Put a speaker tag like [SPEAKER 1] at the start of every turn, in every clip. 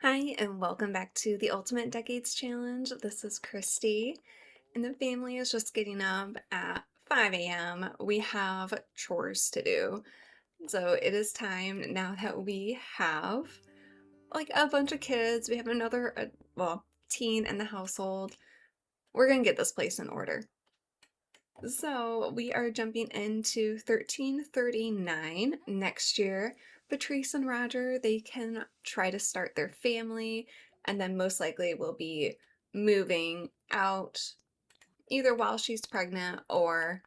[SPEAKER 1] Hi, and welcome back to the Ultimate Decades Challenge. This is Christy, and the family is just getting up at 5 a.m. We have chores to do. So it is time now that we have like a bunch of kids. We have another, teen in the household. We're gonna get this place in order. So we are jumping into 1339 next year. Patrice and Roger, they can try to start their family and then most likely will be moving out either while she's pregnant or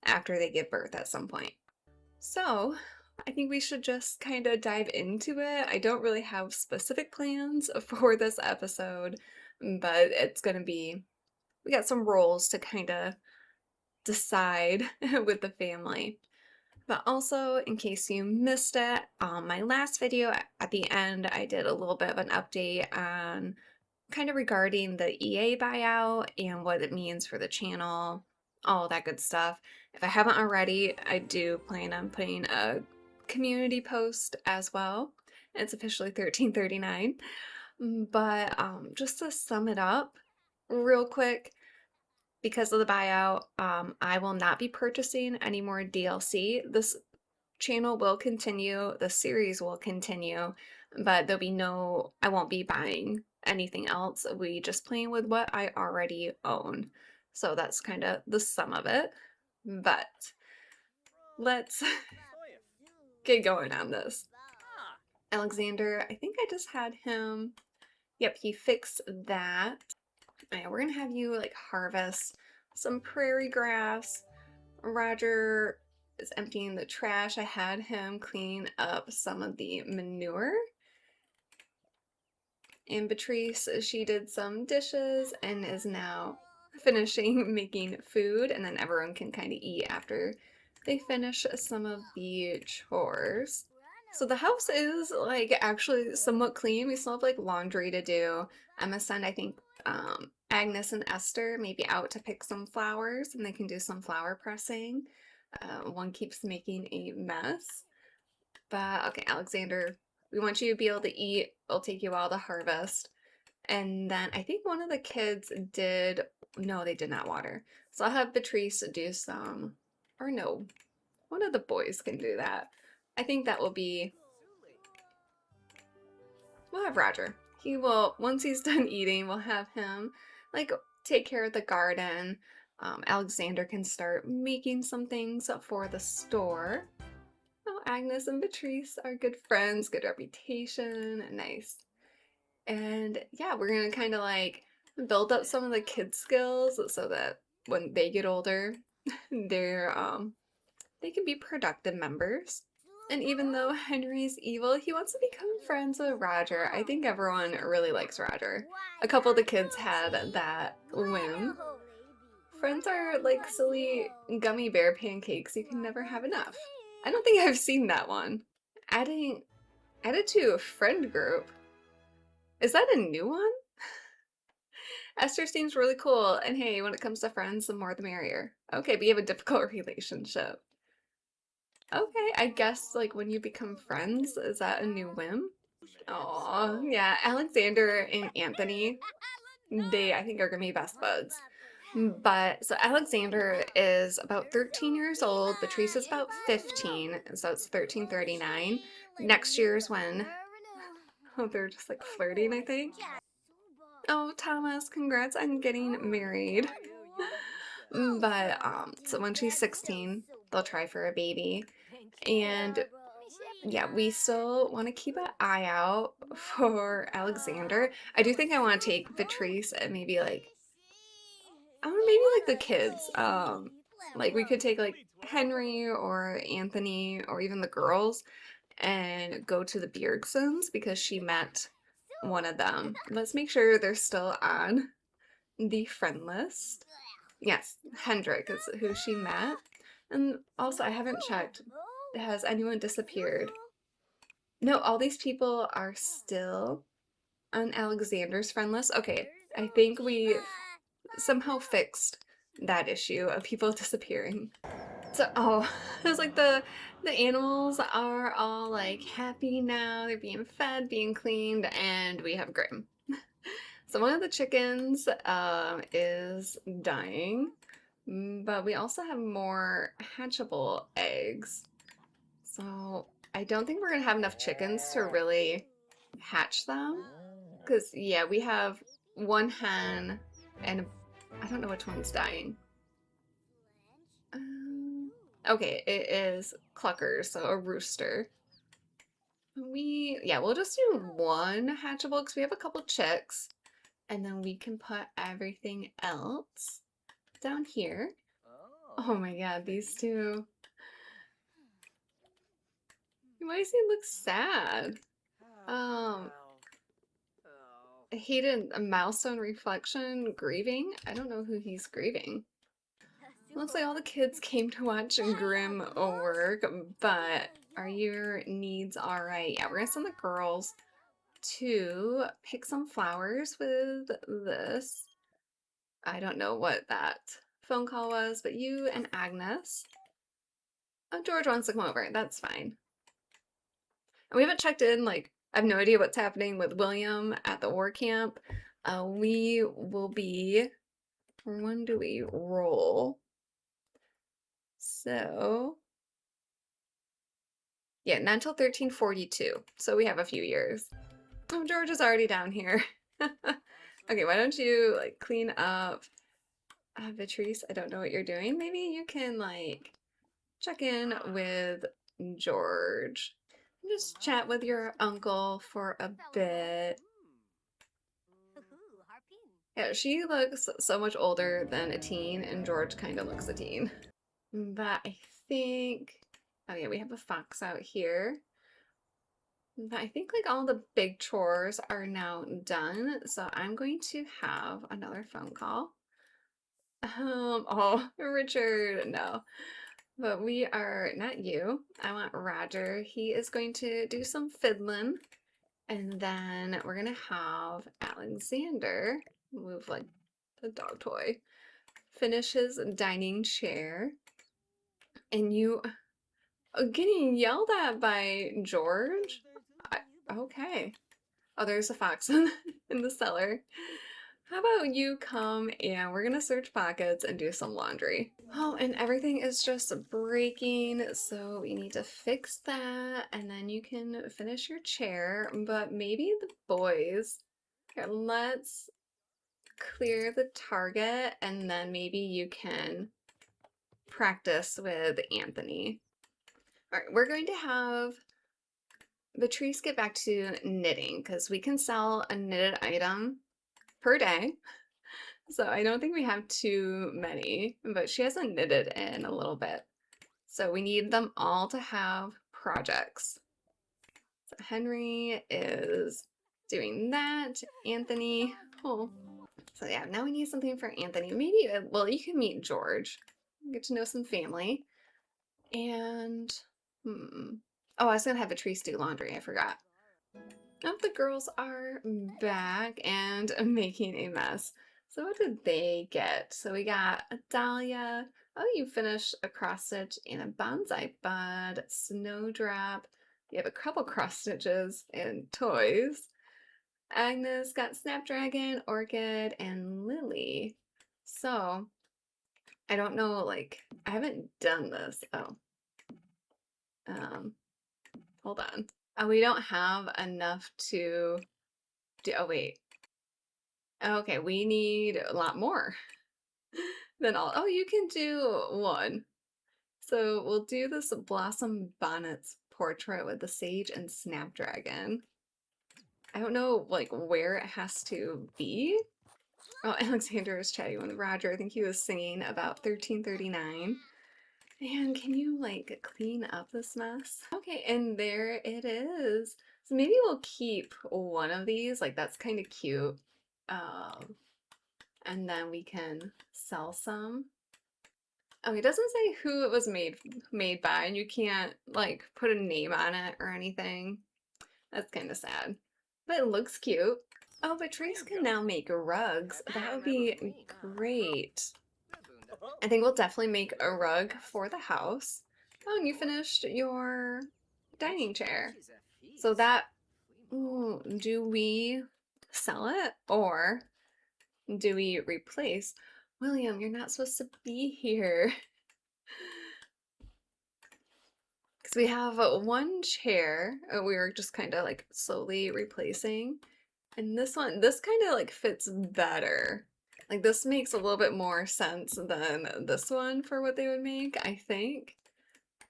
[SPEAKER 1] after they give birth at some point. So I think we should just kind of dive into it. I don't really have specific plans for this episode, but it's going to be, we got some roles to kind of decide with the family. But also, in case you missed it, my last video at the end, I did a little bit of an update on kind of regarding the EA buyout and what it means for the channel, all that good stuff. If I haven't already, I do plan on putting a community post as well. It's officially 1339. But just to sum it up real quick, because of the buyout, I will not be purchasing any more DLC. This channel will continue, the series will continue, but I won't be buying anything else. We just playing with what I already own. So that's kind of the sum of it. But let's get going on this. Alexander, I think I just had him. Yep, he fixed that. Alright, we're gonna have you like harvest some prairie grass. Roger is emptying the trash. I had him clean up some of the manure. And Beatrice, she did some dishes and is now finishing making food, and then everyone can kind of eat after they finish some of the chores. So the house is like actually somewhat clean. We still have like laundry to do. I'm gonna send, I think, Agnes and Esther maybe out to pick some flowers and they can do some flower pressing. One keeps making a mess. But okay, Alexander, we want you to be able to eat. It'll take you a while to harvest. And then I think one of the kids did, no, they did not water. So I'll have Patrice do some, or no, one of the boys can do that. I think that will be, we'll have Roger. He will, once he's done eating, we'll have him like take care of the garden. Alexander can start making some things for the store. Oh, Agnes and Patrice are good friends, good reputation, nice. And yeah, we're gonna kind of like build up some of the kids' skills so that when they get older, they're they can be productive members. And even though Henry's evil, he wants to become friends with Roger. I think everyone really likes Roger. A couple of the kids had that whim. Friends are like silly gummy bear pancakes. You can never have enough. I don't think I've seen that one. Added to a friend group. Is that a new one? Esther seems really cool, and hey, when it comes to friends, the more the merrier. Okay, but you have a difficult relationship. Okay, I guess like when you become friends, is that a new whim? Oh, yeah, Alexander and Anthony, they I think are gonna be best buds. But so Alexander is about 13 years old, Patrice is about 15, so it's 1339. Next year's when oh, they're just like flirting, I think. Oh, Thomas, congrats on getting married. But so when she's 16, they'll try for a baby. And yeah, we still want to keep an eye out for Alexander. I do think I want to take Patrice and maybe like I don't know, maybe like the kids. Like we could take like Henry or Anthony or even the girls and go to the Bjergsons because she met one of them. Let's make sure they're still on the friend list. Yes, Hendrik is who she met. And also, I haven't checked. Has anyone disappeared? No, all these people are still on Alexander's friend list. Okay, I think we somehow fixed that issue of people disappearing. So, oh, it's like the animals are all like happy now. They're being fed, being cleaned, and we have Grim. So one of the chickens is dying, but we also have more hatchable eggs. So I don't think we're gonna have enough chickens to really hatch them. Because yeah, we have one hen and I don't know which one's dying. Um, okay, it is cluckers, so a rooster. Yeah, we'll just do one hatchable because we have a couple chicks, and then we can put everything else down here. Oh my god, these two. Why does he look sad? Um, hated a milestone reflection grieving. I don't know who he's grieving. Looks like all the kids came to watch Grim work, but are your needs alright? Yeah, we're gonna send the girls to pick some flowers with this. I don't know what that phone call was, but you and Agnes. Oh, George wants to come over. That's fine. And we haven't checked in, like, I have no idea what's happening with William at the war camp. We will be, when do we roll? So, yeah, not until 1342. So we have a few years. Oh, George is already down here. Okay, why don't you, like, clean up Vitrice? I don't know what you're doing. Maybe you can, like, check in with George. Just chat with your uncle for a bit. Yeah, she looks so much older than a teen, and George kind of looks a teen. But I think, oh yeah, we have a fox out here. But I think like all the big chores are now done, so I'm going to have another phone call. Oh, Richard, no. But we are, not you. I want Roger. He is going to do some fiddling. And then we're gonna have Alexander move like the dog toy. Finish his dining chair. And you are getting yelled at by George? Okay. Oh, there's a fox in the cellar. How about you come and we're gonna search pockets and do some laundry. Oh, and everything is just breaking, so we need to fix that, and then you can finish your chair, but maybe the boys. Here, let's clear the target, and then maybe you can practice with Anthony. All right, we're going to have Patrice get back to knitting, because we can sell a knitted item per day. So I don't think we have too many, but she hasn't knitted in a little bit. So we need them all to have projects. So Henry is doing that. Anthony, oh. So yeah, now we need something for Anthony. Maybe, well, you can meet George. Get to know some family. And, oh, I was gonna have Patrice do laundry, I forgot. Now the girls are back and making a mess. So what did they get? So we got a dahlia. Oh, you finished a cross stitch and a bonsai bud, snowdrop. You have a couple cross stitches and toys. Agnes got snapdragon, orchid, and lily. So I don't know, like, I haven't done this. Oh, um, hold on. Oh, we don't have enough to do. Oh, wait. Okay, we need a lot more than all. Oh, you can do one. So we'll do this Blossom Bonnet's portrait with the sage and snapdragon. I don't know like where it has to be. Oh, Alexander is chatting with Roger. I think he was singing about 1339. And can you like clean up this mess? Okay, and there it is. So maybe we'll keep one of these. Like that's kind of cute. And then we can sell some. Oh, it doesn't say who it was made by, and you can't like put a name on it or anything. That's kind of sad, but it looks cute. Oh, but Trace can now make rugs. That would be great. I think we'll definitely make a rug for the house. Oh, and you finished your dining chair. So that, ooh, do we sell it or do we replace? William, you're not supposed to be here. Because we have one chair we were just kind of like slowly replacing. And this one, this kind of like fits better. Like this makes a little bit more sense than this one for what they would make, I think.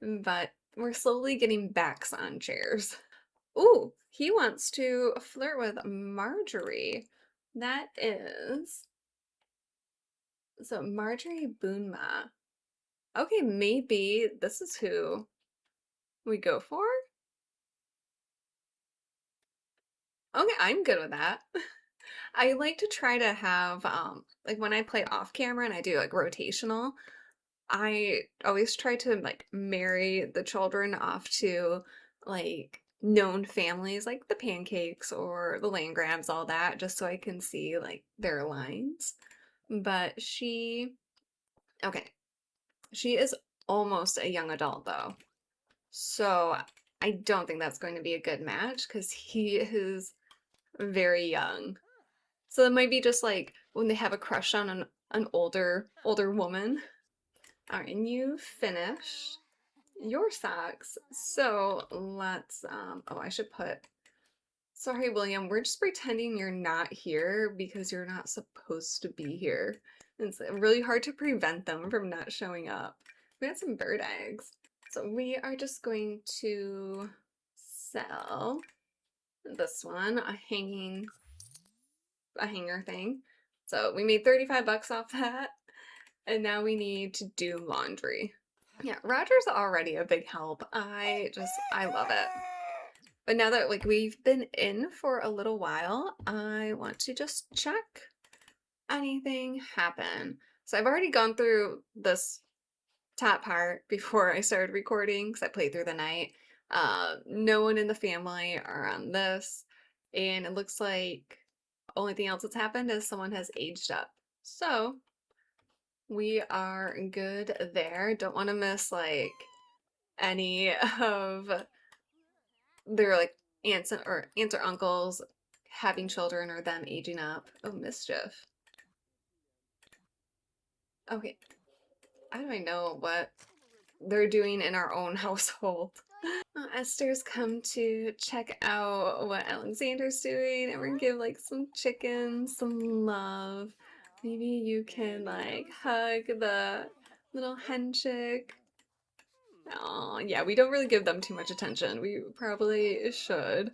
[SPEAKER 1] But we're slowly getting backs on chairs. Ooh, he wants to flirt with Marjorie. That is... So Marjorie Boonma. Okay, maybe this is who we go for? Okay, I'm good with that. I like to try to have like when I play off camera and I do like rotational, I always try to like marry the children off to like known families like the pancakes or the land grabs, all that, just so I can see like their lines. But okay, she is almost a young adult though. So I don't think that's going to be a good match because he is very young. So it might be just like when they have a crush on an older woman. All right, and you finish your socks. So let's oh, I should put sorry, William, we're just pretending you're not here because you're not supposed to be here. It's really hard to prevent them from not showing up. We had some bird eggs. So we are just going to sell this one, a hanger thing. So we made 35 bucks off that. And now we need to do laundry. Yeah, Roger's already a big help. I love it. But now that like we've been in for a little while, I want to just check anything happen. So I've already gone through this top part before I started recording because I played through the night. No one in the family are on this, and it looks like only thing else that's happened is someone has aged up. So we are good there. Don't want to miss like any of their like aunts or uncles having children or them aging up. Oh, mischief. Okay, I don't know what they're doing in our own household. Esther's come to check out what Alexander's doing, and we're gonna give like some chicken some love. Maybe you can like hug the little hen chick. Oh, yeah, we don't really give them too much attention. We probably should.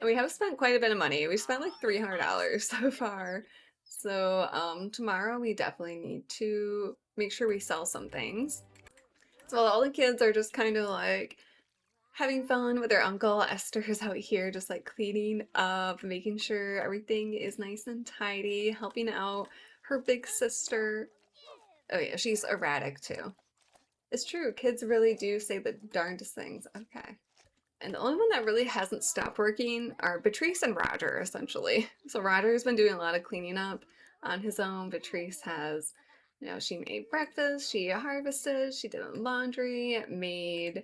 [SPEAKER 1] And we have spent quite a bit of money. We spent like $300 so far. So, tomorrow we definitely need to make sure we sell some things. So while all the kids are just kind of like having fun with their uncle, Esther's out here just like cleaning up, making sure everything is nice and tidy, helping out her big sister. Oh yeah, she's erratic too. It's true, kids really do say the darndest things. Okay. And the only one that really hasn't stopped working are Beatrice and Roger, essentially. So Roger's been doing a lot of cleaning up on his own. Beatrice has, she made breakfast, she harvested, she did laundry, made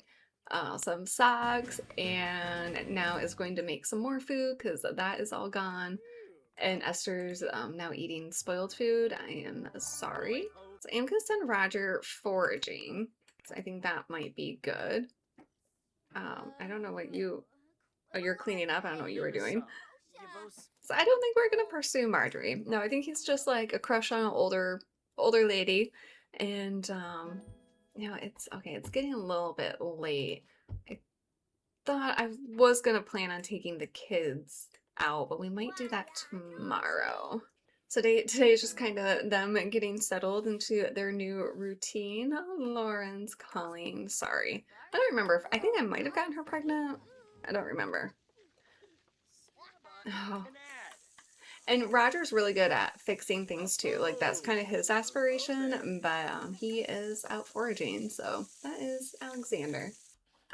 [SPEAKER 1] some socks, and now is going to make some more food because that is all gone. And Esther's now eating spoiled food. I am sorry. So I'm gonna send Roger foraging. So I think that might be good. I don't know what oh, you're cleaning up. I don't know what you were doing. So I don't think we're gonna pursue Marjorie. No, I think he's just like a crush on an older lady. And it's okay, it's getting a little bit late. I thought I was gonna plan on taking the kids out, but we might do that tomorrow. So today is just kind of them getting settled into their new routine. Oh, Lauren's calling. Sorry. I don't remember I think I might have gotten her pregnant. I don't remember. Oh. And Roger's really good at fixing things too. Like that's kind of his aspiration, but he is out foraging. So that is Alexander.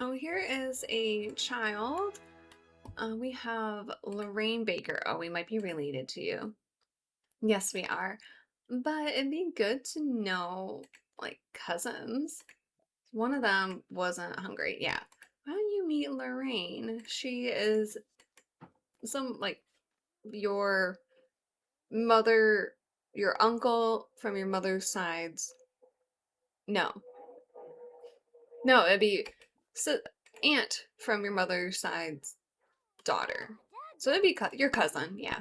[SPEAKER 1] Oh, here is a child. We have Lorraine Baker. Oh, we might be related to you. Yes, we are. But it'd be good to know, like, cousins. One of them wasn't hungry. Yeah. Why don't you meet Lorraine? She is some, like, your mother, your uncle from your mother's sides. No. No, it'd be so, aunt from your mother's side's daughter. So it'd be your cousin, yeah.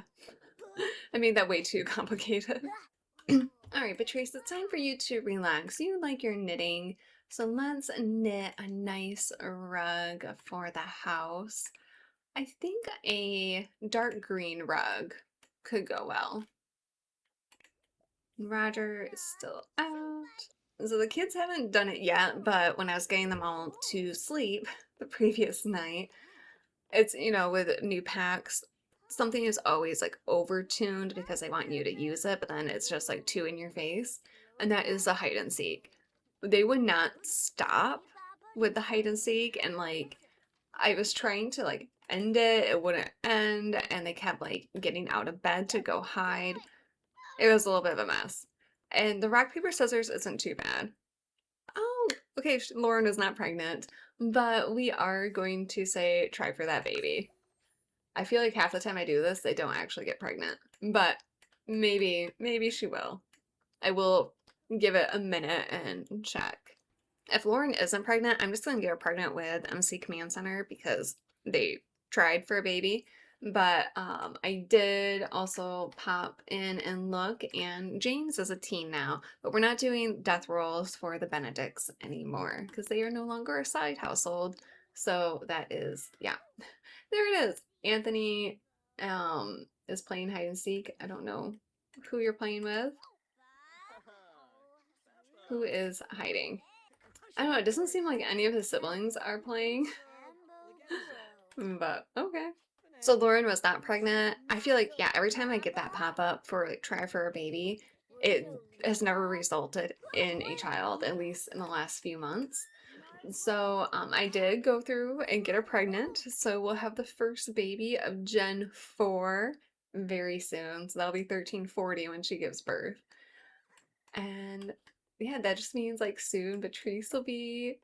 [SPEAKER 1] I made that way too complicated. All right, Patrice, it's time for you to relax. You like your knitting, so let's knit a nice rug for the house. I think a dark green rug could go well. Roger is still out. So the kids haven't done it yet, but when I was getting them all to sleep the previous night, it's, with new packs, something is always like overtuned because they want you to use it, but then it's just like too in your face. And that is the hide and seek. They would not stop with the hide and seek, and like I was trying to like end it, it wouldn't end, and they kept like getting out of bed to go hide. It was a little bit of a mess. And the rock, paper, scissors isn't too bad. Oh, okay, Lauren is not pregnant, but we are going to say try for that baby. I feel like half the time I do this, they don't actually get pregnant, but maybe she will. I will give it a minute and check. If Lauren isn't pregnant, I'm just gonna get her pregnant with MC Command Center because they tried for a baby. But I did also pop in and look, and James is a teen now. But we're not doing death rolls for the Benedicts anymore because they are no longer a side household. So that is, yeah, there it is. Anthony is playing hide and seek. I don't know who you're playing with. Who is hiding? I don't know, it doesn't seem like any of his siblings are playing, but okay. So Lauren was not pregnant. I feel like, yeah, every time I get that pop up for like try for a baby, it has never resulted in a child, at least in the last few months. So I did go through and get her pregnant. So we'll have the first baby of Gen 4 very soon. So that'll be 1340 when she gives birth. And yeah, that just means like soon Patrice will be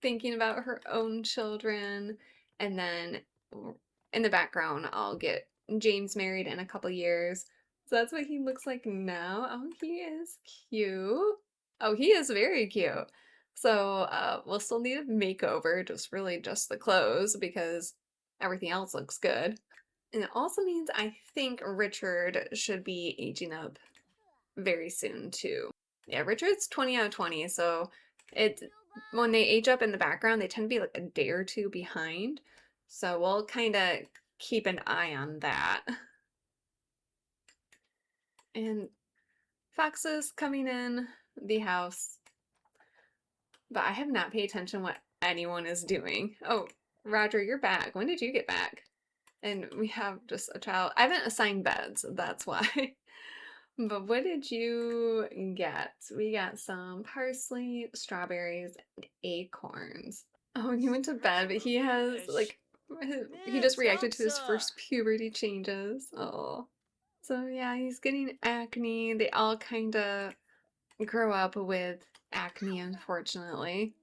[SPEAKER 1] thinking about her own children. And then in the background, I'll get James married in a couple years. So that's what he looks like now. Oh, he is cute. Oh, he is very cute. So we'll still need a makeover, just the clothes because everything else looks good. And it also means I think Richard should be aging up very soon too. Yeah, Richard's 20 out of 20, so it when they age up in the background, they tend to be like a day or two behind. So we'll kind of keep an eye on that. And Fox is coming in the house, but I have not paid attention what anyone is doing. Oh, Roger, you're back. When did you get back? And we have just a child. I haven't assigned beds, that's why. But what did you get? We got some parsley, strawberries, and acorns. Oh, and he went to bed, but he has like he just reacted to his first puberty changes. Oh. So yeah, he's getting acne. They all kind of grow up with acne, unfortunately.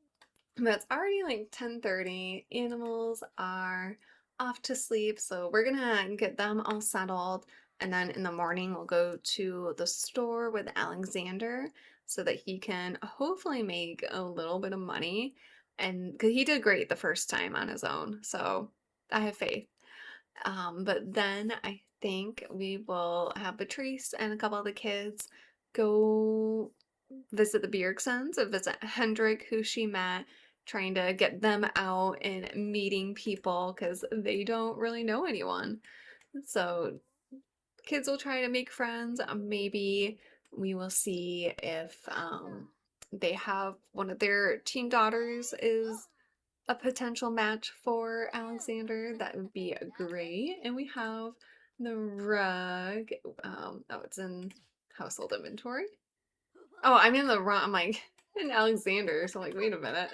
[SPEAKER 1] But it's already like 10:30. Animals are off to sleep, so we're gonna get them all settled. And then in the morning, we'll go to the store with Alexander so that he can hopefully make a little bit of money. And because he did great the first time on his own, so I have faith. But then I think we will have Patrice and a couple of the kids go visit the Bjergsons, visit Hendrik, who she met, trying to get them out and meeting people because they don't really know anyone. So kids will try to make friends. Maybe we will see if they have one of their teen daughters is a potential match for Alexander. That would be great. And we have the rug. Oh, it's in household inventory. Oh, I'm in the wrong. I'm like in Alexander. So like, wait a minute.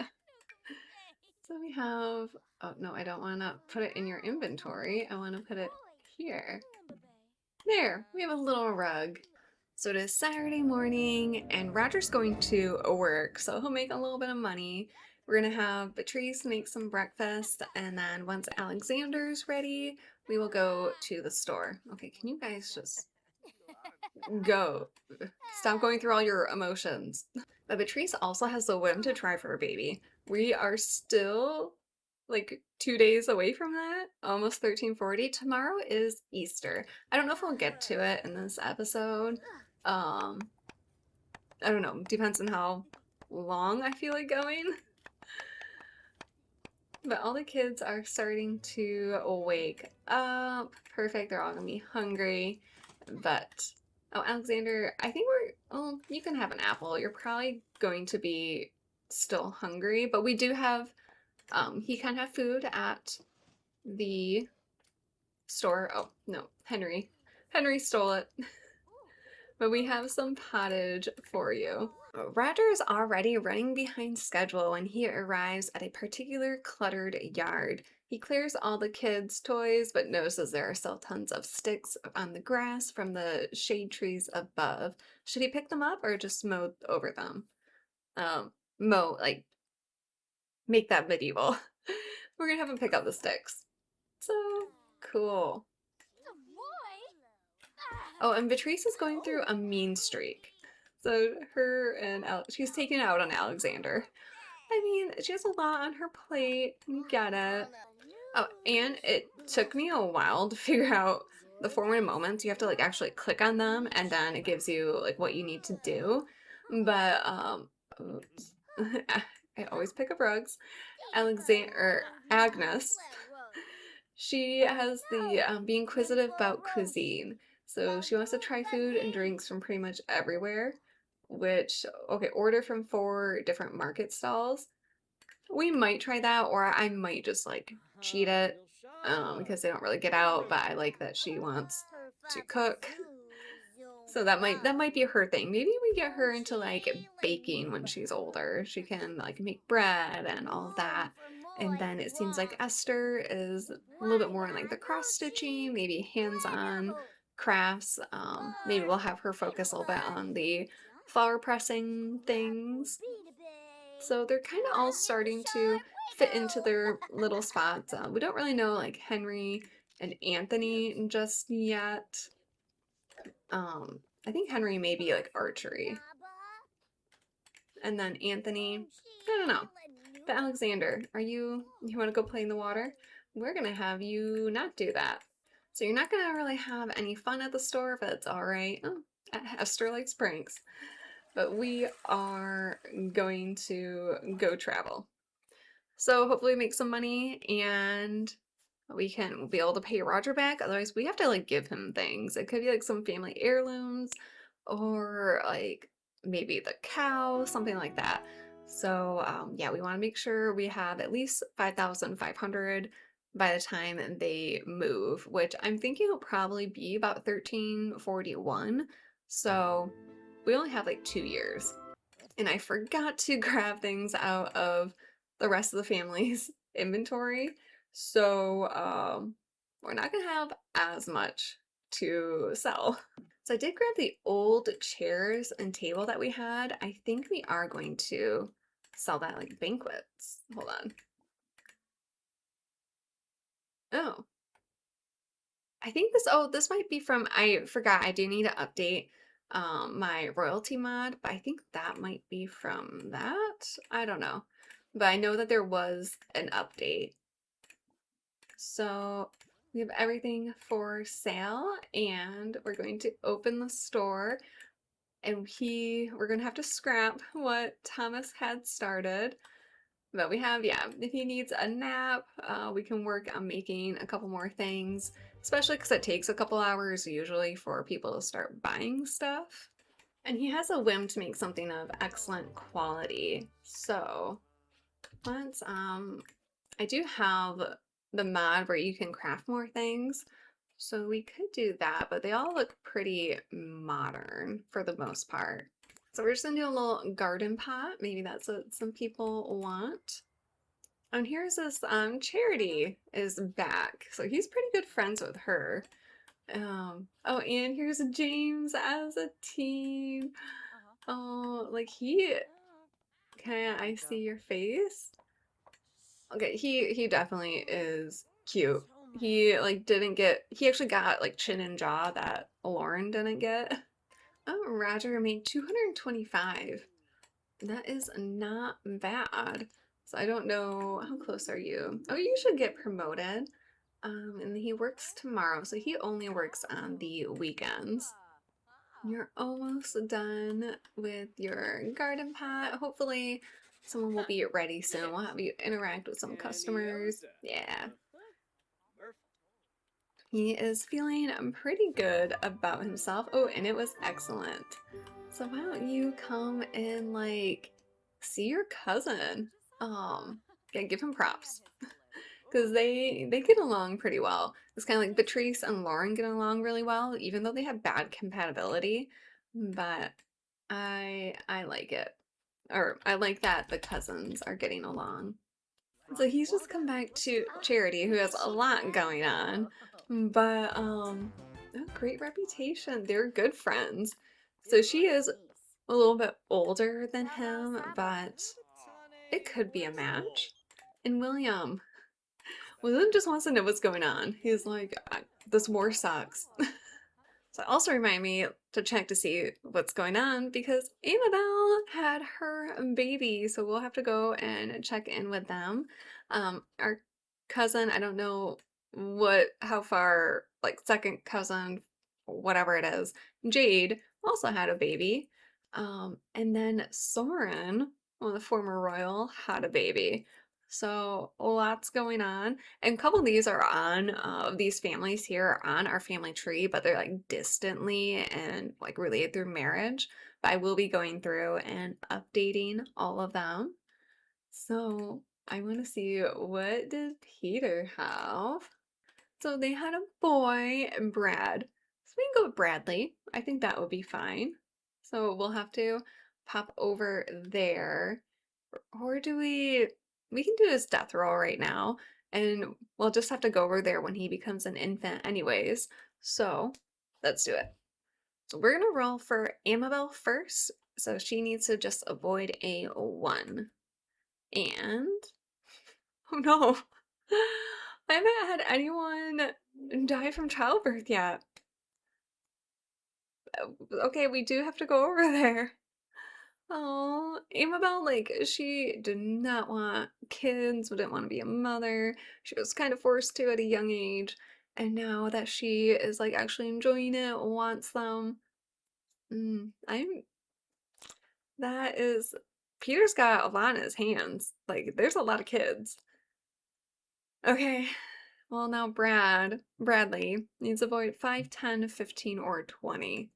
[SPEAKER 1] So we have. Oh no, I don't want to put it in your inventory. I want to put it here. There, we have a little rug. So it is Saturday morning, and Roger's going to work, so he'll make a little bit of money. We're gonna have Patrice make some breakfast, and then once Alexander's ready, we will go to the store. Okay, can you guys just go? Stop going through all your emotions. But Patrice also has the whim to try for a baby. We are still like 2 days away from that, almost 1340. Tomorrow is Easter. I don't know if we'll get to it in this episode. Um, I don't know, depends on how long I feel like going. But all the kids are starting to wake up. Perfect, they're all gonna be hungry. But, oh, Alexander, I think oh, you can have an apple. You're probably going to be still hungry, but we do have, he can have food at the store. Oh, no, Henry. Henry stole it. But we have some pottage for you. Roger is already running behind schedule when he arrives at a particular cluttered yard. He clears all the kids' toys, but notices there are still tons of sticks on the grass from the shade trees above. Should he pick them up or just mow over them? Mow, like, make that medieval. We're gonna have him pick up the sticks. So cool. Oh, and Beatrice is going through a mean streak. So her and she's taking it out on Alexander. I mean, she has a lot on her plate. You get it. Oh, and it took me a while to figure out the 4-minute moments. You have to like actually click on them, and then it gives you like what you need to do. But oops. I always pick up rugs. Agnes, she has the be inquisitive about cuisine. So she wants to try food and drinks from pretty much everywhere. Which, okay, order from 4 different market stalls. We might try that, or I might just like cheat it because they don't really get out. But I like that she wants to cook. So that might be her thing. Maybe we get her into like baking when she's older. She can like make bread and all of that. And then it seems like Esther is a little bit more in like the cross stitching, maybe hands-on crafts. Maybe we'll have her focus a little bit on the flower pressing things. So they're kind of all starting to fit into their little spots. We don't really know like Henry and Anthony just yet. I think Henry may be like archery. And then Anthony, I don't know. But Alexander, you want to go play in the water? We're gonna have you not do that. So you're not gonna really have any fun at the store, but it's all right. Oh, Esther likes pranks. But we are going to go travel. So hopefully make some money and we'll be able to pay Roger back. Otherwise, we have to like give him things. It could be like some family heirlooms or like maybe the cow, something like that. So yeah, we want to make sure we have at least 5,500 by the time they move, which I'm thinking will probably be about 1341. So we only have like 2 years. And I forgot to grab things out of the rest of the family's inventory. So we're not gonna have as much to sell. So I did grab the old chairs and table that we had. I think we are going to sell that like banquets. Hold on. Oh, I think this might be from, I forgot, I do need to update my royalty mod, but I think that might be from that. I don't know. But I know that there was an update. So we have everything for sale and we're going to open the store and we're going to have to scrap what Thomas had started. But we have, yeah, if he needs a nap, we can work on making a couple more things, especially because it takes a couple hours usually for people to start buying stuff. And he has a whim to make something of excellent quality. So let's, I do have the mod where you can craft more things. So we could do that, but they all look pretty modern for the most part. So we're just gonna do a little garden pot. Maybe that's what some people want. And here's this Charity is back. So he's pretty good friends with her. Oh, and here's James as a teen. Oh, like he, can I see your face? Okay, he definitely is cute. He like didn't get, he actually got like chin and jaw that Lauren didn't get. Oh, Roger made 225. That is not bad. So I don't know, how close are you? Oh, you should get promoted. And he works tomorrow, so he only works on the weekends. You're almost done with your garden pot. Hopefully someone will be ready soon. We'll have you interact with some customers. Yeah. He is feeling pretty good about himself. Oh, and it was excellent. So why don't you come and like see your cousin? Yeah, give him props because they get along pretty well. It's kind of like Patrice and Lauren get along really well, even though they have bad compatibility. But I like it, or I like that the cousins are getting along. So he's just come back to Charity, who has a lot going on, but a great reputation. They're good friends. So she is a little bit older than him, but it could be a match. And William just wants to know what's going on. He's like, this war sucks. So also remind me to check to see what's going on because Annabelle had her baby, so we'll have to go and check in with them. Our cousin, I don't know how far, like second cousin, whatever it is, Jade also had a baby. And then Soren, well, the former royal, had a baby. So lots going on. And a couple of these are on, these families here are on our family tree, but they're like distantly and like related through marriage. But I will be going through and updating all of them. So I want to see, what did Peter have? So they had a boy, Brad. So we can go with Bradley. I think that would be fine. So we'll have to pop over there. Or do we can do his death roll right now, and we'll just have to go over there when he becomes an infant anyways. So let's do it. So we're gonna roll for Amabel first. So she needs to just avoid a 1. And oh no. I haven't had anyone die from childbirth yet. Okay, we do have to go over there. Oh, Amabel, like, she did not want kids, didn't want to be a mother. She was kind of forced to at a young age. And now that she is, like, actually enjoying it, wants them. I'm, that is, Peter's got a lot in his hands. Like, there's a lot of kids. Okay, well, now Bradley, needs to avoid 5, 10, 15, or 20.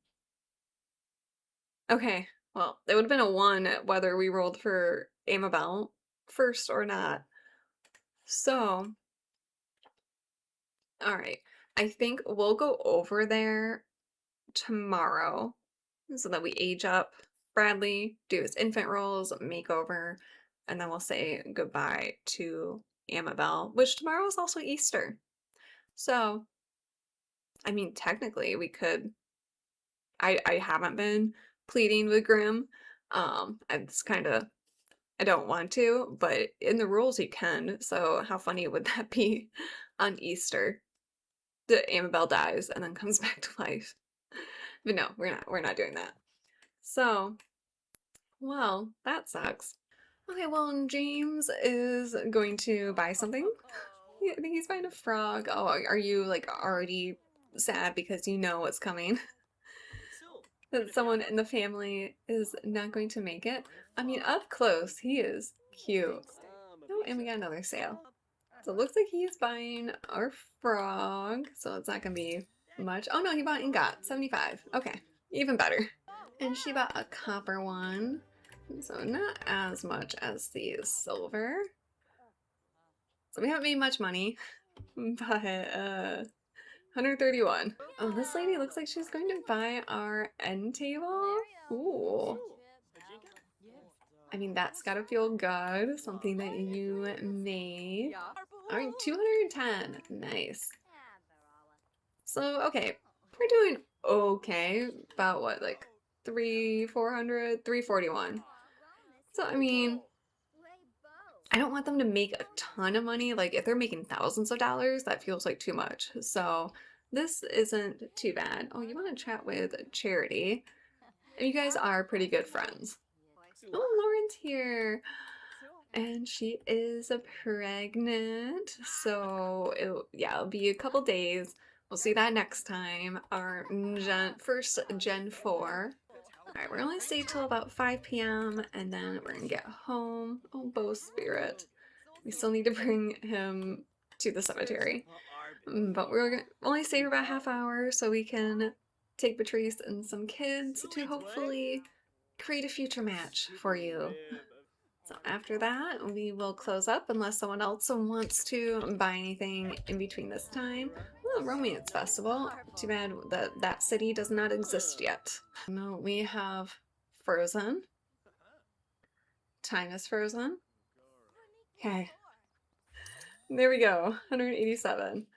[SPEAKER 1] Okay, well, it would have been a 1 whether we rolled for Amabel first or not. So, all right. I think we'll go over there tomorrow so that we age up Bradley, do his infant roles, makeover, and then we'll say goodbye to Amabel, which tomorrow is also Easter. So, I mean, technically we could, I haven't been pleading with Grimm. It's kind of, I don't want to, but in the rules you can. So how funny would that be on Easter? That Amabel dies and then comes back to life. But no, we're not doing that. So, well, that sucks. Okay, well, James is going to buy something. I think he's buying a frog. Oh, are you like already sad because you know what's coming? That someone in the family is not going to make it? I mean, up close, he is cute. Oh, and we got another sale. So it looks like he's buying our frog, so it's not gonna be much. Oh no, he bought ingot, 75. Okay, even better. And she bought a copper one, so not as much as the silver. So we haven't made much money, but 131. Oh, this lady looks like she's going to buy our end table. Ooh. I mean, that's gotta feel good. Something that you made. All right, 210. Nice. So, okay, We're doing okay. About what, like 400, 341. So, I mean, I don't want them to make a ton of money. Like, if they're making thousands of dollars, that feels like too much. So, this isn't too bad. Oh, you want to chat with Charity? You guys are pretty good friends. Oh, Lauren's here. And she is pregnant. So, it'll be a couple days. We'll see that next time. Our first Gen 4. Alright, we're gonna stay till about 5 p.m. and then we're gonna get home. Oh, Bo Spirit. We still need to bring him to the cemetery. But we're gonna only stay for about half hour so we can take Patrice and some kids to hopefully create a future match for you. So after that, we will close up unless someone else wants to buy anything in between this time. Oh, Romance Festival. Too bad that city does not exist yet. No, we have Frozen. Time is frozen. Okay. There we go. 187.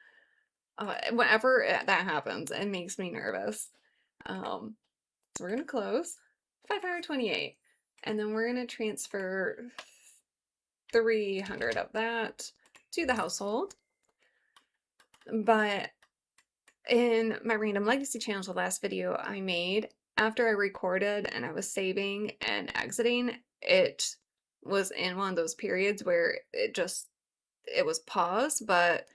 [SPEAKER 1] Whenever that happens, it makes me nervous. So we're gonna close 528, and then we're gonna transfer 300 of that to the household. But in my Random Legacy channel, the last video I made, after I recorded and I was saving and exiting, it was in one of those periods where it was paused, but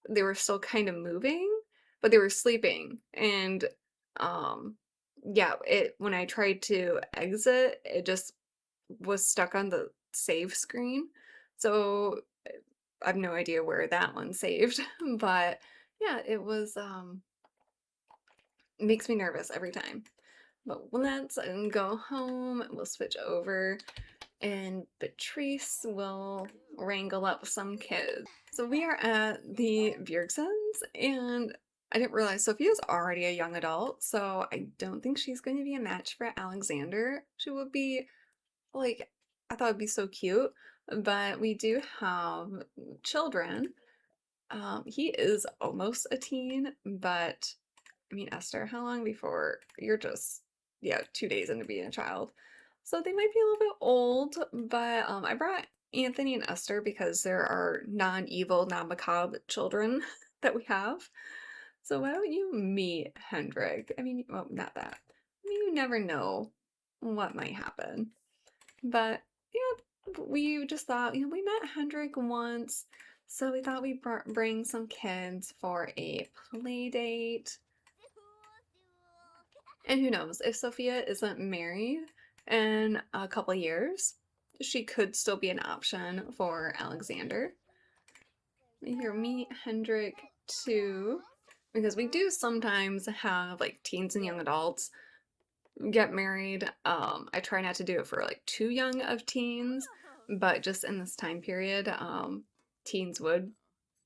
[SPEAKER 1] they were still kind of moving, but they were sleeping. And um yeah, it when I tried to exit, it just was stuck on the save screen. So I have no idea where that one saved. But yeah, it was makes me nervous every time. But let's go home. We'll switch over and Patrice will wrangle up some kids. So we are at the Bjergsons, and I didn't realize Sophia's already a young adult, so I don't think she's going to be a match for Alexander. She would be, like, I thought it'd be so cute, but we do have children. He is almost a teen, but I mean, Esther, how long before you're just, yeah, 2 days into being a child? So they might be a little bit old, but I brought Anthony and Esther because there are non-evil, non-macabre children that we have. So why don't you meet Hendrik? I mean, well, not that. I mean, you never know what might happen. But yeah, we just thought, we met Hendrik once, so we thought we'd bring some kids for a play date. And who knows, if Sophia isn't married in a couple years, she could still be an option for Alexander. Here, meet Hendrik too, because we do sometimes have like teens and young adults get married. I try not to do it for like too young of teens, but just in this time period, teens would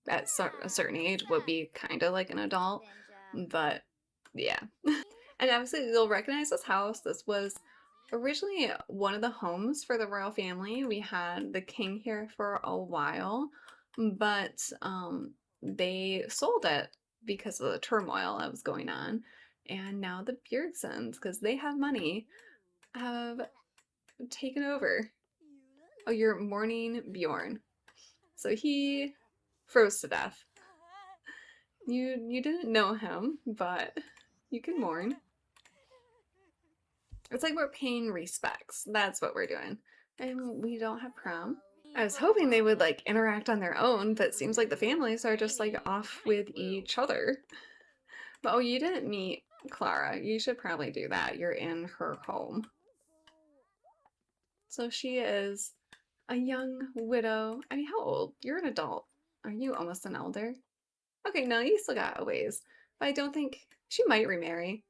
[SPEAKER 1] at a certain age would be kind of like an adult. But yeah. And obviously you'll recognize this house. This was originally one of the homes for the royal family. We had the king here for a while, but they sold it because of the turmoil that was going on. And now the Bjergsons, because they have money, have taken over. Oh, you're mourning Bjorn. So he froze to death. You didn't know him, but you can mourn. It's like we're paying respects. That's what we're doing. And we don't have prom. I was hoping they would like interact on their own, but it seems like the families are just like off with each other. But oh, you didn't meet Clara. You should probably do that. You're in her home. So she is a young widow. I mean, how old? You're an adult. Are you almost an elder? Okay, no, you still got a ways. But I don't think she might remarry.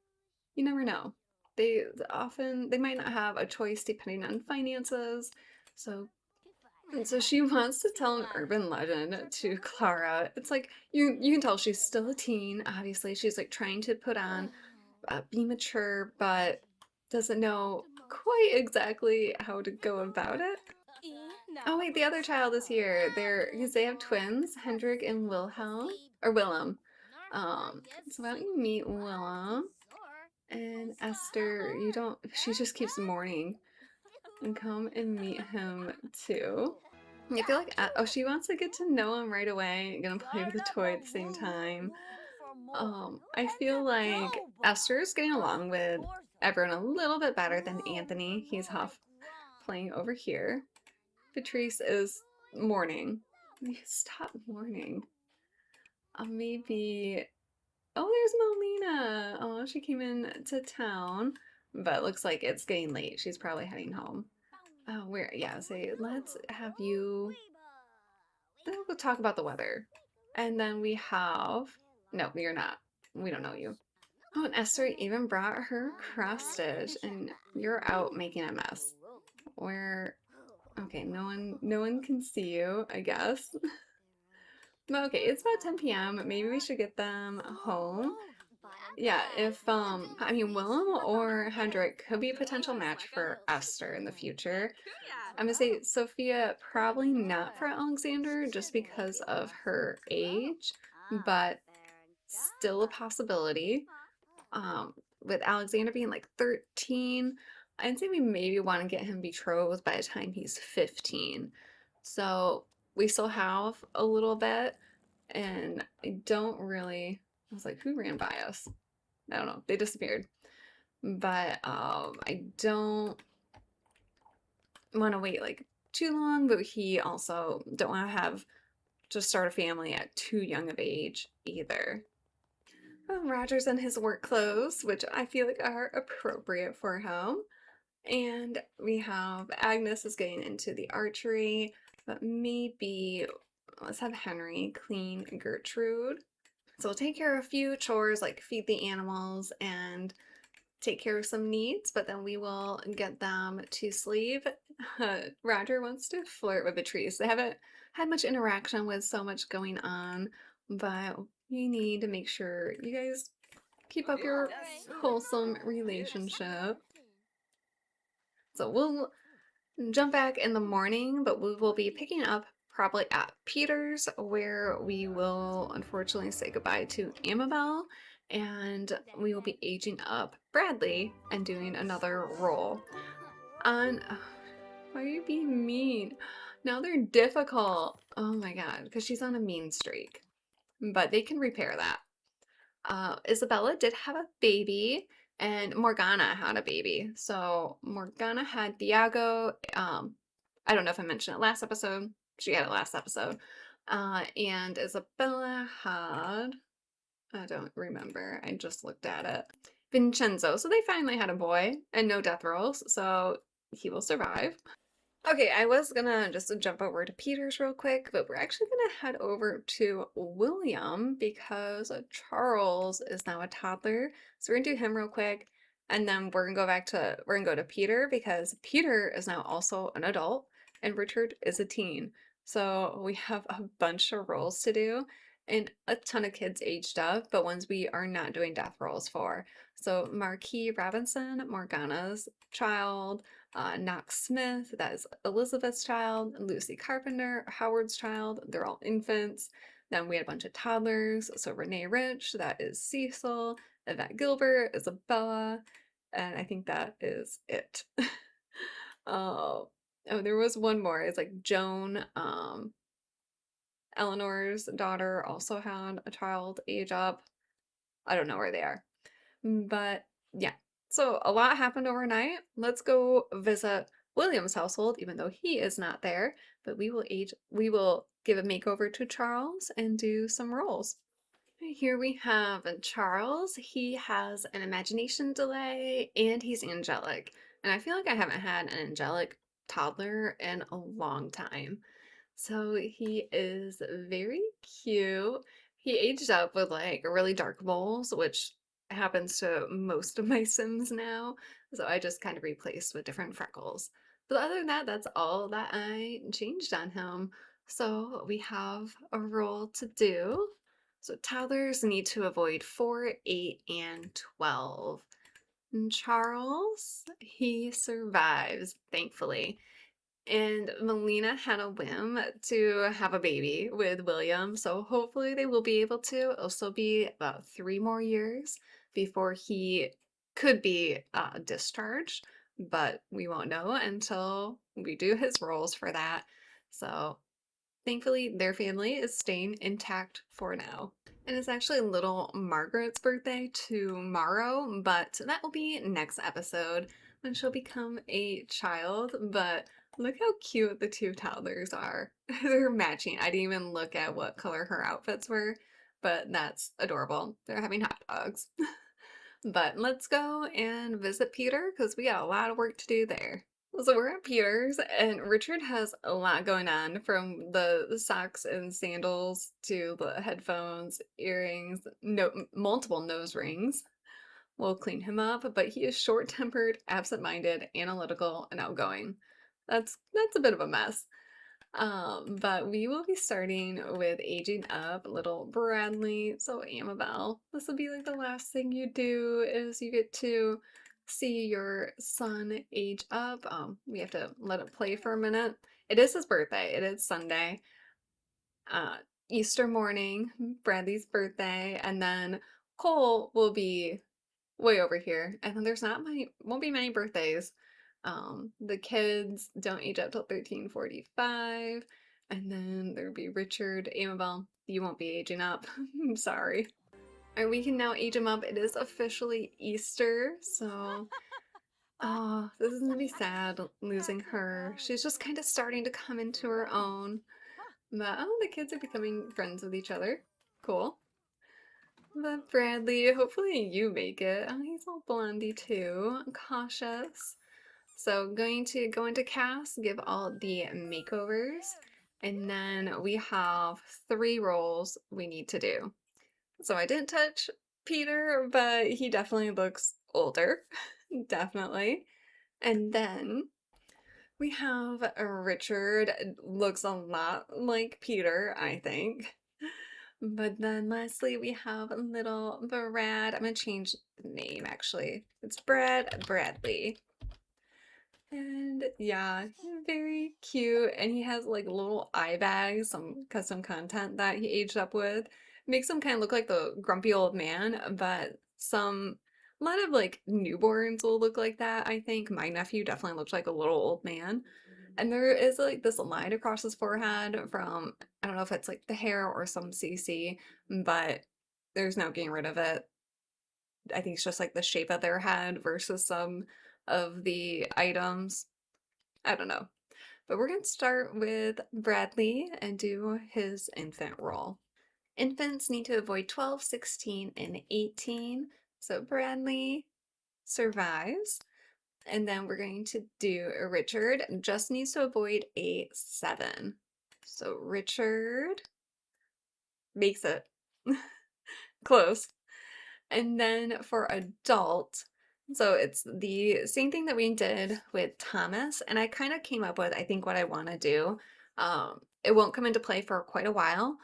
[SPEAKER 1] You never know. They might not have a choice depending on finances. So she wants to tell an urban legend to Clara. It's like you can tell she's still a teen. Obviously, she's like trying to put on be mature, but doesn't know quite exactly how to go about it. Oh wait, the other child is here. They're because they have twins, Hendrik and Wilhelm or Willem. So why don't you meet Willem and Esther? You don't. She just keeps mourning, and come and meet him too. I feel like oh, she wants to get to know him right away. Gonna play with the toy at the same time. I feel like Esther's getting along with everyone a little bit better than Anthony. He's off playing over here. Patrice is mourning. Stop mourning. Maybe. Oh, there's Melina. Oh, she came in to town, but looks like it's getting late. She's probably heading home. Oh, where? Yeah, say let's have you. Then we'll go talk about the weather, and then we have. No, you're not. We don't know you. Oh, and Esther even brought her cross stitch, and you're out making a mess. Where? Okay, no one can see you, I guess. But okay, it's about 10 p.m. Maybe we should get them home. Yeah, if I mean Willem or Hendrik could be a potential match for Esther in the future. I'm gonna say Sophia probably not for Alexander just because of her age, but still a possibility. Um, with Alexander being like 13, I'd say we maybe want to get him betrothed by the time he's 15. So we still have a little bit, and I don't really. I was like, who ran by us? I don't know. They disappeared. But I don't want to wait like too long, but he also don't want to have to start a family at too young of age either. Roger's in his work clothes, which I feel like are appropriate for him. And we have Agnes is getting into the archery, but maybe let's have Henry clean Gertrude. So we'll take care of a few chores like feed the animals and take care of some needs, but then we will get them to sleep. Roger wants to flirt with Beatrice. They haven't had much interaction with so much going on, but you need to make sure you guys keep up your wholesome relationship. So we'll jump back in the morning, but we will be picking up probably at Peter's, where we will unfortunately say goodbye to Amabel, and we will be aging up Bradley and doing another role. On why are you being mean? Now they're difficult. Oh my god, because she's on a mean streak. But they can repair that. Isabella did have a baby, and Morgana had a baby. So Morgana had Diago. I don't know if I mentioned it last episode. She had it last episode. And Isabella had. I don't remember. I just looked at it. Vincenzo. So they finally had a boy and no death rolls. So he will survive. Okay, I was gonna just jump over to Peter's real quick, but we're actually gonna head over to William because Charles is now a toddler. So we're gonna do him real quick, and then we're gonna go to Peter because Peter is now also an adult and Richard is a teen. So we have a bunch of roles to do and a ton of kids aged up, but ones we are not doing death rolls for. So Marquis Robinson, Morgana's child, Knox Smith, that is Elizabeth's child, Lucy Carpenter, Howard's child, they're all infants. Then we had a bunch of toddlers, so Renee Rich, that is Cecil, Yvette Gilbert, Isabella, and I think that is it. Oh, there was one more. It's like Joan, Eleanor's daughter also had a child age up. I don't know where they are. But yeah, so a lot happened overnight. Let's go visit William's household, even though he is not there. But we will give a makeover to Charles and do some roles. Here we have Charles. He has an imagination delay and he's angelic. And I feel like I haven't had an angelic toddler in a long time. So he is very cute. He aged up with like really dark moles, which happens to most of my Sims now. So I just kind of replaced with different freckles. But other than that, that's all that I changed on him. So we have a role to do. So toddlers need to avoid 4, 8, and 12. And Charles, he survives, thankfully. And Melina had a whim to have a baby with William, so hopefully they will be able to. It'll still be about 3 more years before he could be discharged, but we won't know until we do his roles for that. So thankfully, their family is staying intact for now. And it's actually little Margaret's birthday tomorrow, but that will be next episode when she'll become a child. But look how cute the two toddlers are. They're matching. I didn't even look at what color her outfits were, but that's adorable. They're having hot dogs. But let's go and visit Peter because we got a lot of work to do there. So we're at Peter's, and Richard has a lot going on from the socks and sandals to the headphones, earrings, no, multiple nose rings. We'll clean him up, but he is short-tempered, absent-minded, analytical, and outgoing. That's a bit of a mess. But we will be starting with aging up little Bradley. So Amabel, this will be like the last thing you do is you get to see your son age up. We have to let it play for a minute. It is his birthday. It is Sunday. Uh, Easter morning, Bradley's birthday, and then Cole will be way over here. And then there's not many, won't be many birthdays. The kids don't age up till 1345. And then there'll be Richard, Amabel. You won't be aging up. I'm sorry. And we can now age him up. It is officially Easter, so oh, this is gonna be sad losing her. She's just kind of starting to come into her own. But oh, the kids are becoming friends with each other. Cool. But Bradley, hopefully you make it. Oh, he's all blondie too. Cautious. So going to go into cast, give all the makeovers, and then we have 3 roles we need to do. So I didn't touch Peter, but he definitely looks older. Definitely. And then we have Richard, looks a lot like Peter, I think. But then lastly, we have little Brad. I'm gonna change the name actually. It's Bradley. And yeah, very cute. And he has like little eye bags, some custom content that he aged up with. Makes him kind of look like the grumpy old man, but a lot of like newborns will look like that, I think. My nephew definitely looks like a little old man. And there is like this line across his forehead from, I don't know if it's like the hair or some CC, but there's no getting rid of it. I think it's just like the shape of their head versus some of the items. I don't know. But we're going to start with Bradley and do his infant role. Infants need to avoid 12, 16, and 18. So Bradley survives. And then we're going to do Richard, just needs to avoid a 7. So Richard makes it. Close. And then for adult, so it's the same thing that we did with Thomas, and I kind of came up with, I think, what I want to do. It won't come into play for quite a while,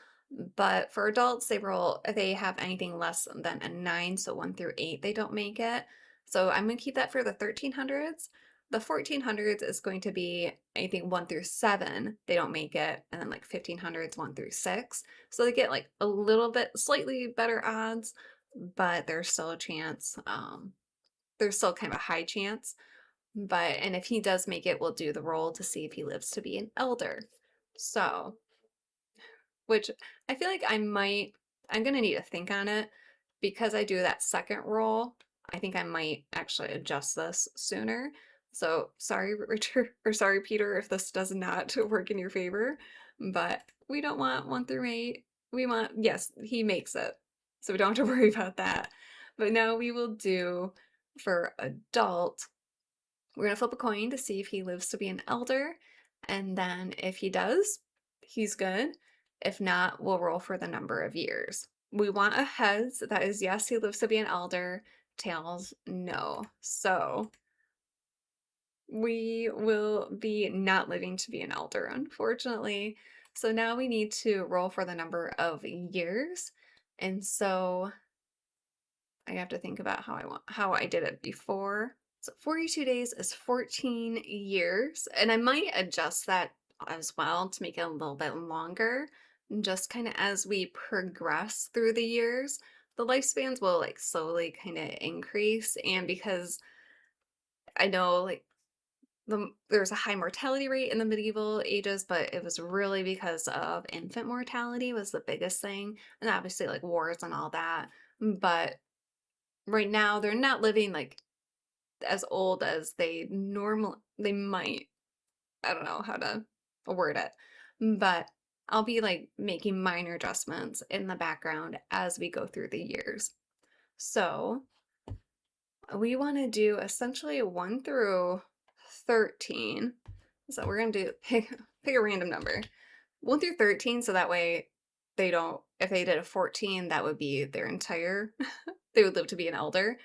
[SPEAKER 1] but for adults, they have anything less than a 9, so 1 through 8, they don't make it. So I'm going to keep that for the 1300s. The 1400s is going to be anything 1 through 7, they don't make it, and then like 1500s 1 through 6. So they get like a little bit slightly better odds, but there's still a chance. There's still kind of a high chance. And if he does make it, we'll do the roll to see if he lives to be an elder. So, which I feel like I'm gonna need to think on it because I do that second roll. I think I might actually adjust this sooner. So sorry, Richard, or sorry, Peter, if this does not work in your favor, but we don't want 1 through 8. We want, yes, he makes it. So we don't have to worry about that. But now we will do for adult, we're going to flip a coin to see if he lives to be an elder. And then if he does, he's good. If not, we'll roll for the number of years. We want a heads. That is yes, he lives to be an elder. Tails, no. So we will be not living to be an elder, unfortunately. So now we need to roll for the number of years. And so I have to think about how I did it before. So 42 days is 14 years, and I might adjust that as well to make it a little bit longer. Just kind of as we progress through the years, the lifespans will like slowly kind of increase. And because I know like there's a high mortality rate in the medieval ages, but it was really because of infant mortality was the biggest thing, and obviously like wars and all that. But right now they're not living like as old as they might. I don't know how to word it. But I'll be like making minor adjustments in the background as we go through the years. So we want to do essentially 1 through 13. So we're going to do pick a random number. 1 through 13, so that way they don't, if they did a 14, that would be their entire, they would live to be an elder,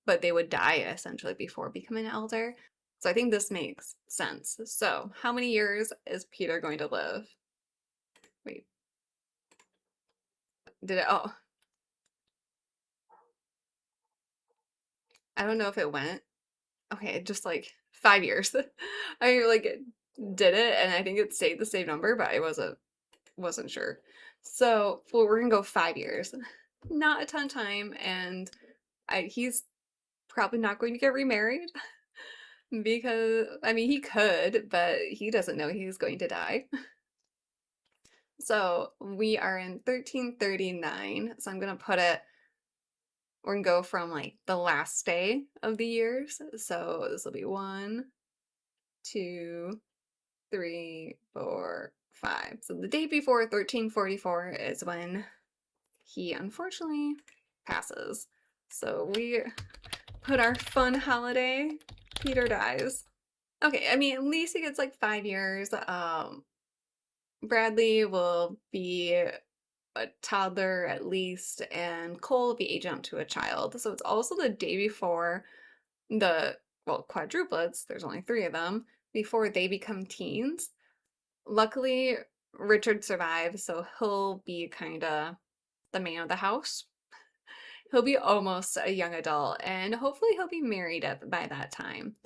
[SPEAKER 1] but they would die essentially before becoming an elder. So I think this makes sense. So how many years is Peter going to live? Wait, did it? Oh, I don't know if it went. Okay, just like 5 years. I like did it, and I think it stayed the same number, but I wasn't sure. So well, we're gonna go 5 years. Not a ton of time, and he's probably not going to get remarried because I mean he could, but he doesn't know he's going to die. So we are in 1339. So I'm gonna put it. We're gonna go from like the last day of the years. So this will be 1, 2, 3, 4, 5. So the day before 1344 is when he unfortunately passes. So we put our fun holiday. Peter dies. Okay, I mean at least he gets like 5 years. Bradley will be a toddler at least, and Cole will be aging up to a child. So it's also the day before the quadruplets. There's only 3 of them before they become teens. Luckily, Richard survives, so he'll be kind of the man of the house. He'll be almost a young adult, and hopefully he'll be married by that time.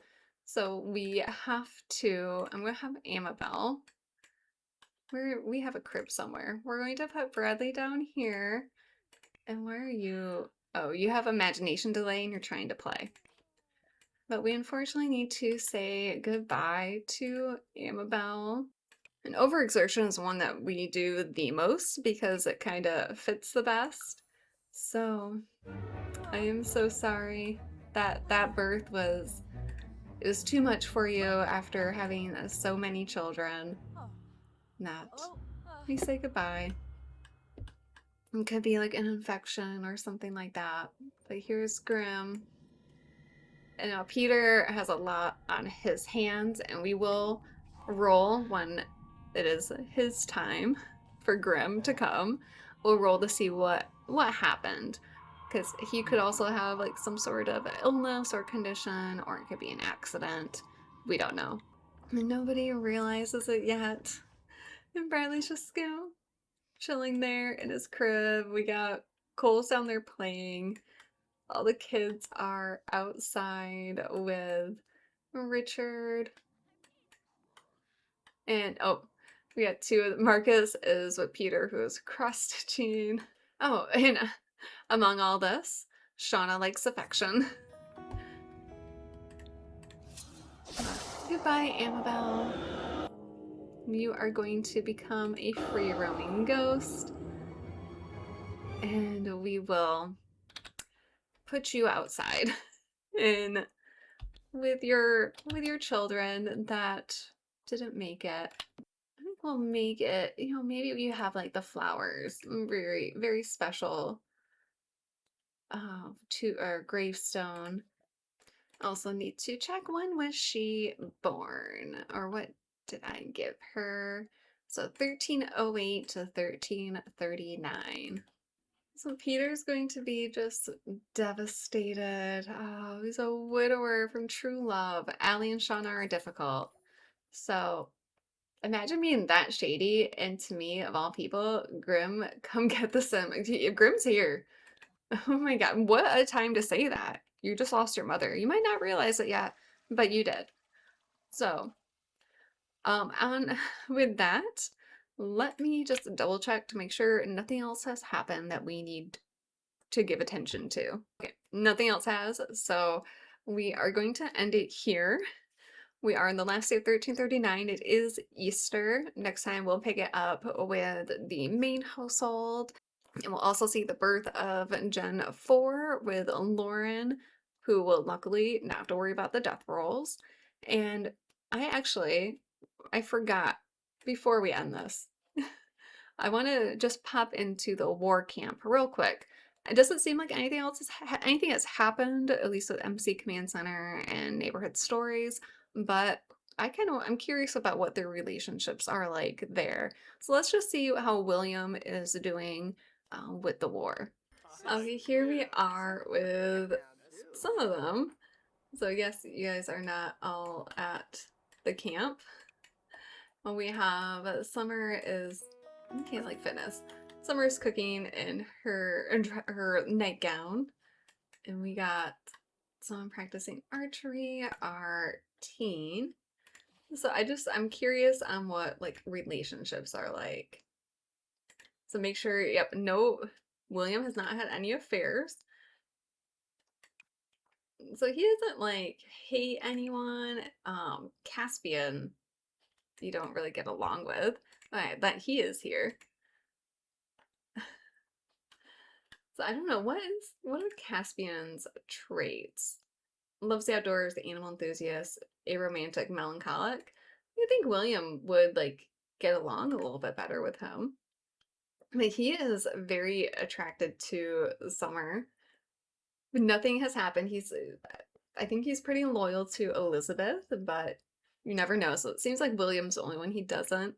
[SPEAKER 1] So we have to, I'm going to have Amabel. We have a crib somewhere. We're going to put Bradley down here. And where are you? Oh, you have imagination delay and you're trying to play. But we unfortunately need to say goodbye to Amabel. And overexertion is one that we do the most because it kind of fits the best. So I am so sorry that that birth was it was too much for you after having so many children. That we say goodbye. It could be like an infection or something like that. But here's Grim. And now Peter has a lot on his hands, and we will roll when it is his time for Grim to come. We'll roll to see what happened. Because he could also have like some sort of illness or condition, or it could be an accident. We don't know. And nobody realizes it yet. And Bradley's just, chilling there in his crib. We got Cole's down there playing. All the kids are outside with Richard. And oh, we got 2 of Marcus is with Peter, who is cross-stitching. Oh, and among all this, Shauna likes affection. Goodbye, Amabel. You are going to become a free roaming ghost. And we will put you outside and with your children that didn't make it. I think we'll make it, maybe you have like the flowers, very, very special to our gravestone. Also need to check when was she born, or what did I give her? So 1308 to 1339. So Peter's going to be just devastated. Oh, he's a widower from true love. Allie and Shauna are difficult. So imagine being that shady, and to me, of all people, Grim, come get the sim. Grim's here. Oh my god, what a time to say that. You just lost your mother. You might not realize it yet, but you did. So, on with that, let me just double check to make sure nothing else has happened that we need to give attention to. Okay, nothing else has, so we are going to end it here. We are in the last day of 1339. It is Easter. Next time we'll pick it up with the main household. And we'll also see the birth of Gen 4 with Lauren, who will luckily not have to worry about the death rolls. And I forgot before we end this. I want to just pop into the war camp real quick. It doesn't seem like anything has happened, at least with MC Command Center and Neighborhood Stories, but I'm curious about what their relationships are like there. So let's just see how William is doing with the war. Okay, here we are with some of them. So I guess you guys are not all at the camp. Well, we have Summer is okay, like fitness. Summer's cooking in her nightgown, and we got someone practicing archery. Our teen. So I'm curious on what like relationships are like. So make sure, yep, no, William has not had any affairs. So he doesn't like hate anyone. Caspian, you don't really get along with. Alright, but he is here. So I don't know, what are Caspian's traits? Loves the outdoors, the animal enthusiast, aromantic, melancholic. You think William would like get along a little bit better with him. I mean, he is very attracted to Summer. Nothing has happened. I think he's pretty loyal to Elizabeth, but you never know. So it seems like William's the only one he doesn't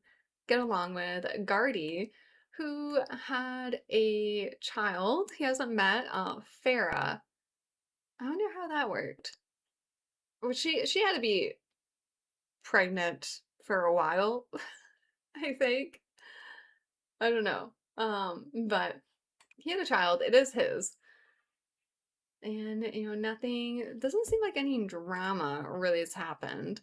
[SPEAKER 1] get along with. Gardy, who had a child he hasn't met, Farah. I wonder how that worked. Well, she had to be pregnant for a while, I think. I don't know. But he had a child. It is his. And, nothing, doesn't seem like any drama really has happened.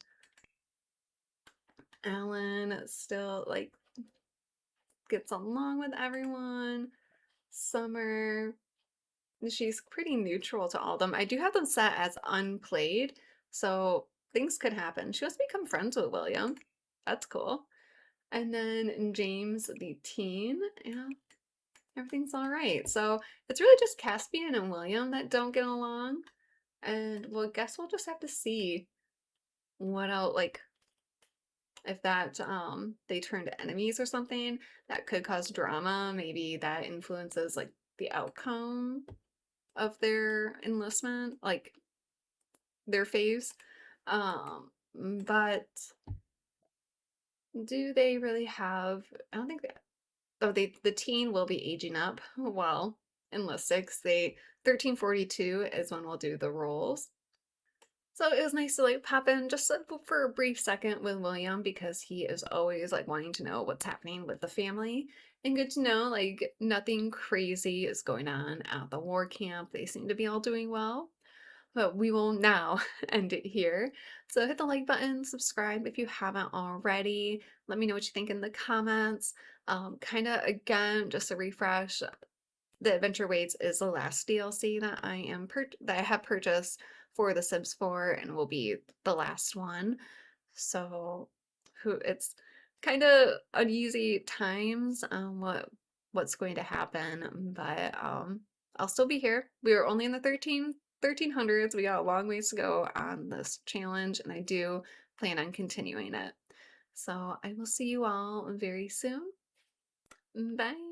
[SPEAKER 1] Alan still, like, gets along with everyone. Summer, she's pretty neutral to all of them. I do have them set as unplayed, so things could happen. She wants to become friends with William. That's cool. And then James, the teen, everything's all right. So it's really just Caspian and William that don't get along. And well, I guess we'll just have to see what else, like, if that they turn to enemies or something that could cause drama. Maybe that influences like the outcome of their enlistment, like their phase. But do they really have? I don't think that. Oh, the teen will be aging up. Well, enlisted. 'Cause they 1342 is when we'll do the rolls. So it was nice to like pop in just for a brief second with William because he is always like wanting to know what's happening with the family. And good to know like nothing crazy is going on at the war camp. They seem to be all doing well. But we will now end it here. So hit the like button, subscribe if you haven't already. Let me know what you think in the comments. Kind of again, just a refresh. The Adventure Waits is the last DLC that that I have purchased for The Sims 4 and will be the last one. So it's kind of uneasy times what's going to happen, but I'll still be here. We are only in the 1300s. We got a long ways to go on this challenge, and I do plan on continuing it. So I will see you all very soon. Bye.